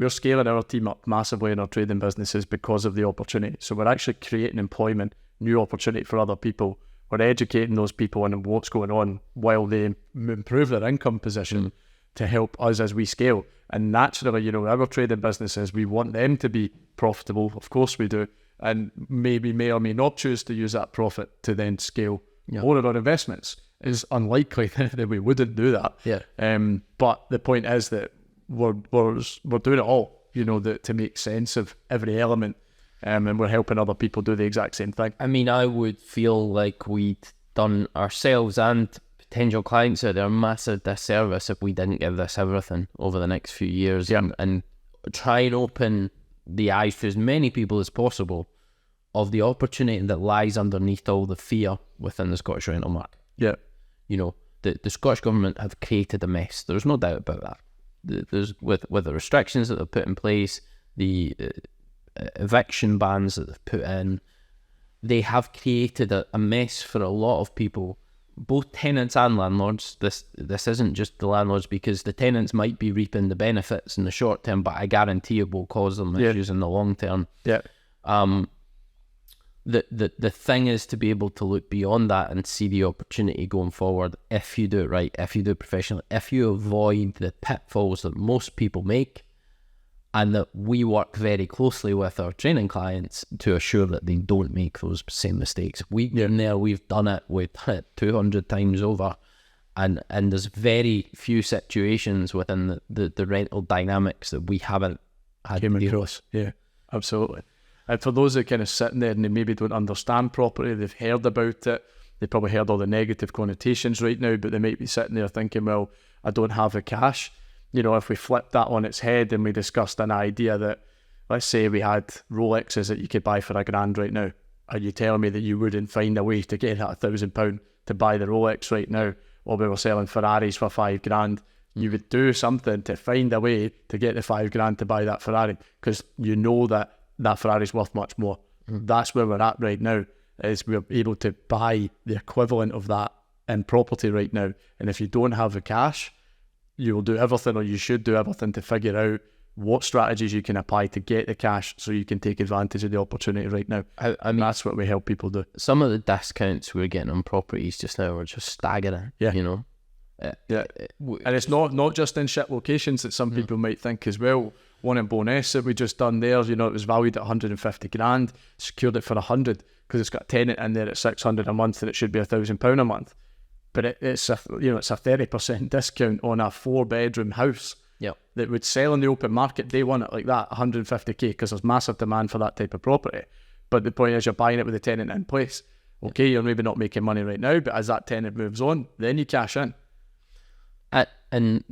scaling our team up massively in our trading businesses because of the opportunity. So we're actually creating employment, new opportunity for other people. We're educating those people on what's going on while they improve their income position to help us as we scale. And naturally, our trading businesses, we want them to be profitable. Of course we do. And maybe may or may not choose to use that profit to then scale more of our investments. It's unlikely that we wouldn't do that. Yeah. But the point is that we're doing it all, to make sense of every element. And we're helping other people do the exact same thing. I mean, I would feel like we'd done ourselves and potential clients out there a massive disservice if we didn't give this everything over the next few years and try and open the eyes to as many people as possible of the opportunity that lies underneath all the fear within the Scottish rental market. Yeah. The Scottish government have created a mess. There's no doubt about that. There's with the restrictions that they've put in place, the eviction bans that they've put in, they have created a mess for a lot of people, both tenants and landlords. This isn't just the landlords, because the tenants might be reaping the benefits in the short term, but I guarantee it will cause them issues in the long term. Yeah. The thing is to be able to look beyond that and see the opportunity going forward if you do it right, if you do it professionally, if you avoid the pitfalls that most people make, and that we work very closely with our training clients to assure that they don't make those same mistakes. We've been there, we've done it 200 times over, and there's very few situations within the rental dynamics that we haven't had came across. Yeah, absolutely. And for those that kind of sitting there and they maybe don't understand property, they've heard about it, they probably heard all the negative connotations right now, but they might be sitting there thinking, well, I don't have the cash. If we flip that on its head and we discussed an idea that, let's say we had Rolexes that you could buy for £1,000 right now, are you telling me that you wouldn't find a way to get that £1,000 to buy the Rolex right now? Or we were selling Ferraris for £5,000, you would do something to find a way to get the £5,000 to buy that Ferrari, because that Ferrari's worth much more. That's where we're at right now, is we're able to buy the equivalent of that in property right now. And if you don't have the cash, you will do everything, or you should do everything, to figure out what strategies you can apply to get the cash so you can take advantage of the opportunity right now. I mean, that's what we help people do. Some of the discounts we're getting on properties just now are just staggering. Yeah. And it's not just in shit locations that some people might think as well. One in Bo'ness that we just done there, it was valued at 150 grand, secured it for 100 because it's got a tenant in there at 600 a month and it should be £1,000 a month. But it's a 30% discount on a 4-bedroom house that would sell in the open market day one at like that, 150k, because there's massive demand for that type of property. But the point is, you're buying it with a tenant in place. Okay, you're maybe not making money right now, but as that tenant moves on, then you cash in. And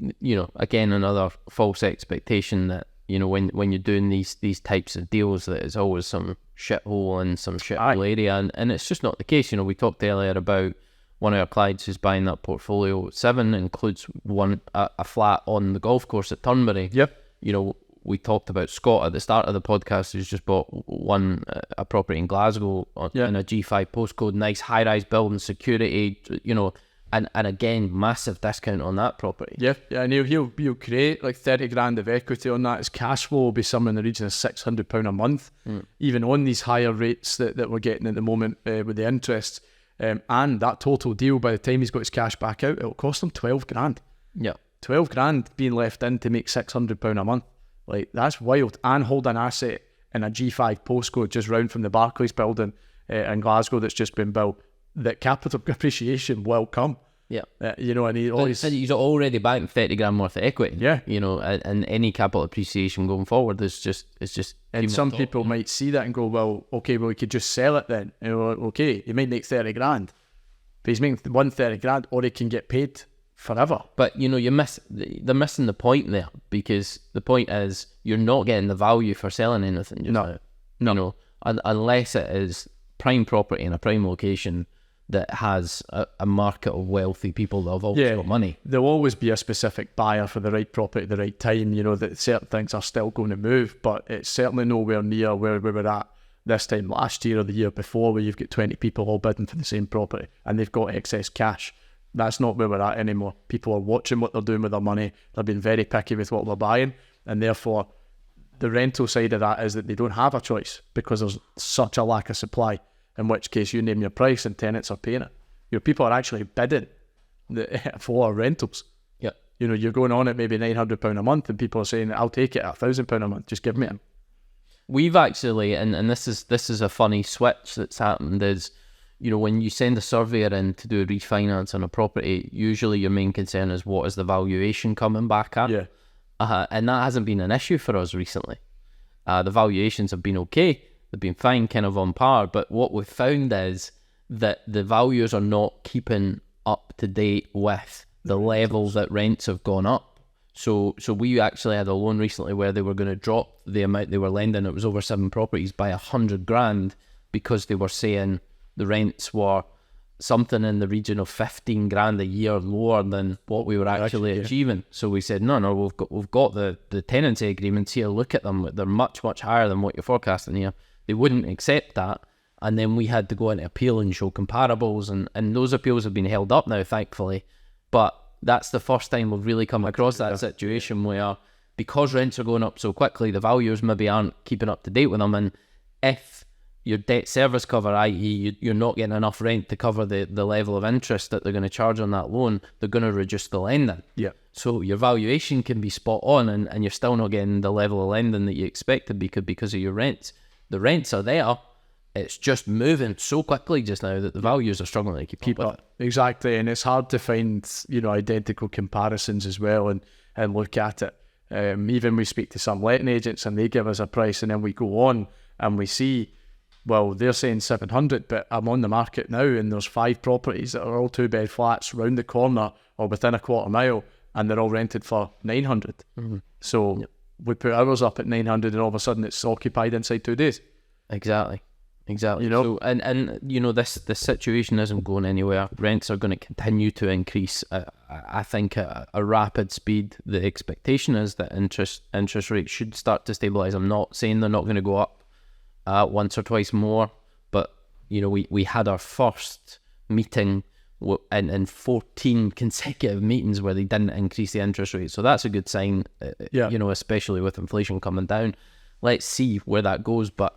again, another false expectation that when you're doing these types of deals, that it's always some shithole and some shithole area, and it's just not the case. We talked earlier about one of our clients who's buying that portfolio 7, includes a flat on the golf course at Turnberry. Yep. We talked about Scott at the start of the podcast, who's just bought a property in Glasgow in a G5 postcode, nice high-rise building, security, and again, massive discount on that property. Yeah, and he'll create like 30 grand of equity on that. His cash flow will be somewhere in the region of £600 a month, even on these higher rates that we're getting at the moment with the interest. And that total deal, by the time he's got his cash back out, it'll cost him 12 grand. Yeah. 12 grand being left in to make £600 a month. Like, that's wild. And hold an asset in a G5 postcode just round from the Barclays building in Glasgow that's just been built, that capital appreciation will come. Yeah. And he's already buying 30 grand worth of equity. Yeah. And any capital appreciation going forward it's just. And some people might see that and go, well, we could just sell it then. Okay, he might make 30 grand, but he's making 130 grand, or he can get paid forever. But they're missing the point there, because the point is you're not getting the value for selling anything just now. Unless it is prime property in a prime location that has a market of wealthy people that have always got money. There'll always be a specific buyer for the right property at the right time, that certain things are still going to move, but it's certainly nowhere near where we were at this time last year or the year before, where you've got 20 people all bidding for the same property and they've got excess cash. That's not where we're at anymore. People are watching what they're doing with their money. They're being very picky with what they're buying, and therefore the rental side of that is that they don't have a choice because there's such a lack of supply, in which case you name your price and tenants are paying it. Your people are actually bidding for rentals. Yeah. You know, you're going on at maybe £900 a month and people are saying, I'll take it at £1,000 a month, just give me it. We've actually, and this is a funny switch that's happened, is, you know, when you send a surveyor in to do a refinance on a property, usually your main concern is what is the valuation coming back at. Yeah. And that hasn't been an issue for us recently. The valuations have been okay. They've been fine, kind of on par. But what we've found is that the values are not keeping up to date with the level that rents have gone up. So we actually had a loan recently where they were going to drop the amount they were lending. It was over 7 properties by 100 grand because they were saying the rents were something in the region of 15 grand a year lower than what we were actually achieving. So we said, no, we've got the tenancy agreements here. Look at them. They're much higher than what you're forecasting here. They wouldn't accept that. And then we had to go into appeal and show comparables, and those appeals have been held up now, thankfully. But that's the first time we've really come across that situation where, because rents are going up so quickly, the valuers maybe aren't keeping up to date with them. And if your debt service cover, i.e. you're not getting enough rent to cover the level of interest that they're going to charge on that loan, they're going to reduce the lending. Yeah. So your valuation can be spot on, and you're still not getting the level of lending that you expected because of your rents. The rents are there. It's just moving so quickly just now that the values are struggling to keep up. Exactly, and it's hard to find, you know, identical comparisons as well and look at it. Even we speak to some letting agents and they give us a price, and then we go on and we see, well, they're saying 700, but I'm on the market now and there's 5 properties that are all 2-bed flats round the corner or within a quarter mile, and they're all rented for 900. Mm-hmm. So we put ours up at 900 and all of a sudden it's occupied inside 2 days. Exactly. You know, so, and you know, this situation isn't going anywhere. Rents are going to continue to increase. I think at a rapid speed. The expectation is that interest rates should start to stabilise. I'm not saying they're not going to go up once or twice more, but you know, we had our first meeting in 14 consecutive meetings where they didn't increase the interest rate. So that's a good sign. You know, especially with inflation coming down. Let's see where that goes, but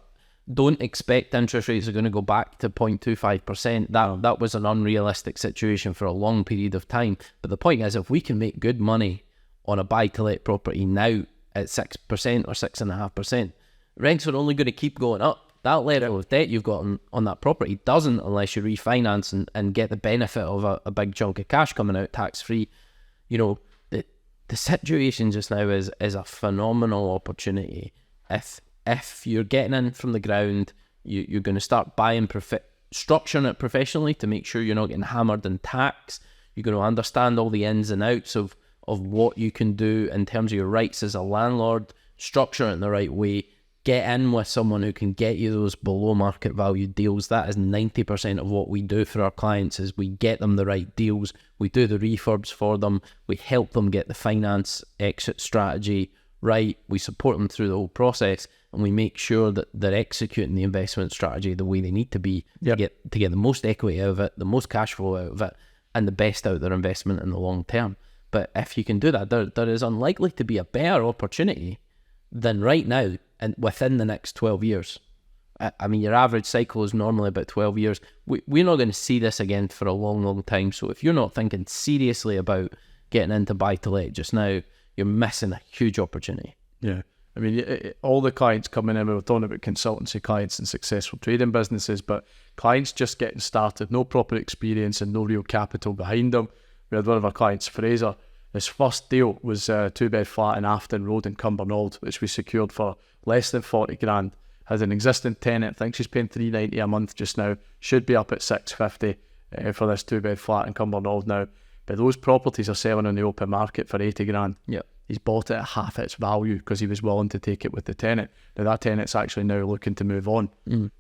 don't expect interest rates are going to go back to 0.25%. That was an unrealistic situation for a long period of time. But the point is, if we can make good money on a buy-to-let property now at 6% or 6.5%, rents are only going to keep going up. That level of debt you've got on that property doesn't, unless you refinance and get the benefit of a big chunk of cash coming out tax-free. You know, the situation just now is a phenomenal opportunity. If you're getting in from the ground, you're going to start structuring it professionally to make sure you're not getting hammered in tax. You're going to understand all the ins and outs of what you can do in terms of your rights as a landlord, structure it in the right way, get in with someone who can get you those below market value deals. That is 90% of what we do for our clients, is we get them the right deals. We do the refurbs for them. We help them get the finance exit strategy right. We support them through the whole process, and we make sure that they're executing the investment strategy the way they need to be to get the most equity out of it, the most cash flow out of it, and the best out of their investment in the long term. But if you can do that, there is unlikely to be a better opportunity than right now and within the next 12 years. I mean, your average cycle is normally about 12 years. We're not going to see this again for a long time. So if you're not thinking seriously about getting into buy-to-let just now, you're missing a huge opportunity. Yeah. I mean, all the clients coming in, we were talking about consultancy clients and successful trading businesses, but clients just getting started, no proper experience and no real capital behind them. We had one of our clients, Fraser. His first deal was a 2-bed flat in Afton Road in Cumbernauld, which we secured for less than 40 grand. Has an existing tenant, I think she's paying $390 a month just now, should be up at $650 for this 2-bed flat in Cumbernauld now. But those properties are selling on the open market for 80 grand. Yeah. He's bought it at half its value because he was willing to take it with the tenant. Now that tenant's actually now looking to move on.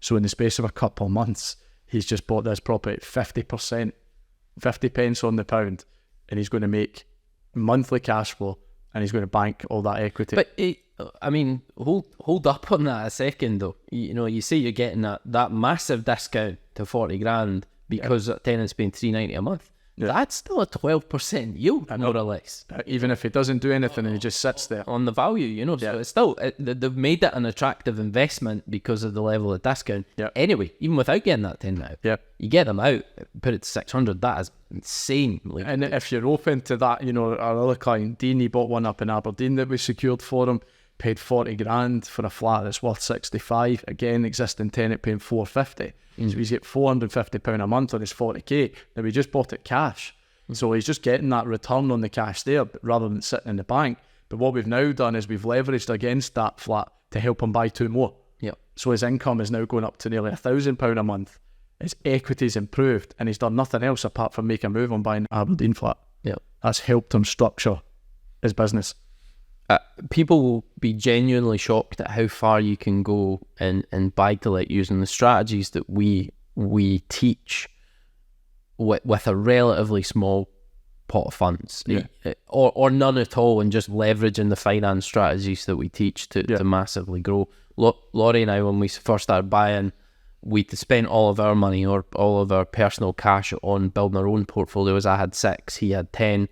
So in the space of a couple of months, he's just bought this property at 50%, 50 pence on the pound, and he's going to make monthly cash flow, and he's going to bank all that equity. But I mean, hold up on that a second though. You say you're getting that massive discount to 40 grand because a tenant's paying $390 a month. Yeah. That's still a 12% yield, more or less. Even if he doesn't do anything and he just sits there. On the value, So it's still, they've made it an attractive investment because of the level of discount. Yeah. Anyway, even without getting that 10 out, you get them out, put it to 600, that is insane. And if you're open to that, our other client, Dean, he bought one up in Aberdeen that we secured for him, paid 40 grand for a flat that's worth 65. Again, existing tenant paying 450. So he's get £450 a month on his 40k. Now we just bought it cash. So he's just getting that return on the cash there rather than sitting in the bank. But what we've now done is we've leveraged against that flat to help him buy 2 more. Yep. So his income is now going up to nearly £1,000 a month. His equity's improved and he's done nothing else apart from make a move on buying an Aberdeen flat. Yep. That's helped him structure his business. People will be genuinely shocked at how far you can go in buy-to-let using the strategies that we teach with a relatively small pot of funds, or none at all, and just leveraging the finance strategies that we teach to massively grow. Laurie and I, when we first started buying, we spent all of our money or all of our personal cash on building our own portfolios. I had 6, he had 10.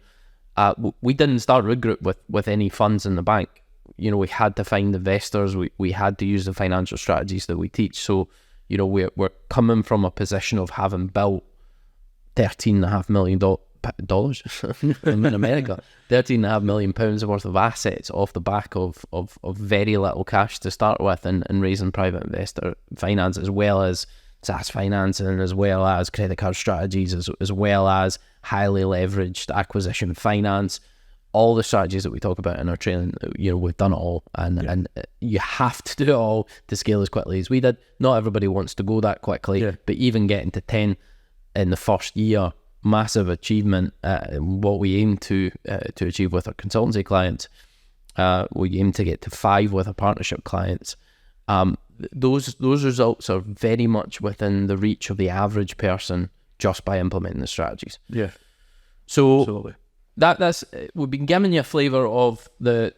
We didn't start REWD Group with any funds in the bank. We had to find investors. We had to use the financial strategies that we teach. So, we're coming from a position of having built $13.5 million I'm in America. £13.5 million worth of assets off the back of very little cash to start with, and raising private investor finance, as well as SaaS financing, as well as credit card strategies, as well as highly leveraged acquisition finance. All the strategies that we talk about in our training, we've done it all, and you have to do it all to scale as quickly as we did. Not everybody wants to go that quickly, but even getting to 10 in the first year, massive achievement. What we aim to achieve with our consultancy clients, we aim to get to 5 with our partnership clients. Those results are very much within the reach of the average person just by implementing the strategies. Yeah. So absolutely. That's we've been giving you a flavour of the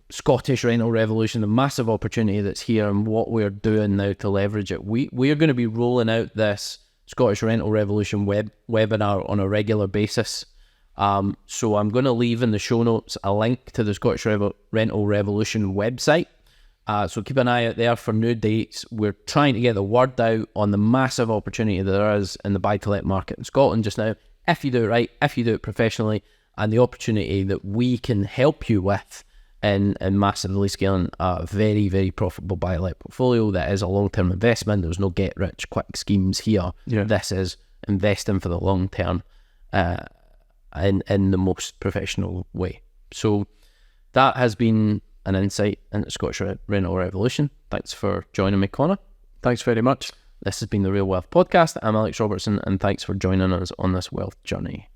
Scottish rental revolution, the massive opportunity that's here, and what we're doing now to leverage it. We are going to be rolling out this Scottish rental revolution webinar on a regular basis. So I'm going to leave in the show notes a link to the Scottish rental revolution website. So keep an eye out there for new dates. We're trying to get the word out on the massive opportunity that there is in the buy-to-let market in Scotland just now, if you do it right, if you do it professionally, and the opportunity that we can help you with in massively scaling a very, very profitable buy-to-let portfolio that is a long-term investment. There's no get-rich-quick schemes here. This is investing for the long term in the most professional way. So that has been an insight into Scottish Rental Revolution. Thanks for joining me, Conar. Thanks very much. This has been the Real Wealth Podcast. I'm Alex Robertson, and thanks for joining us on this wealth journey.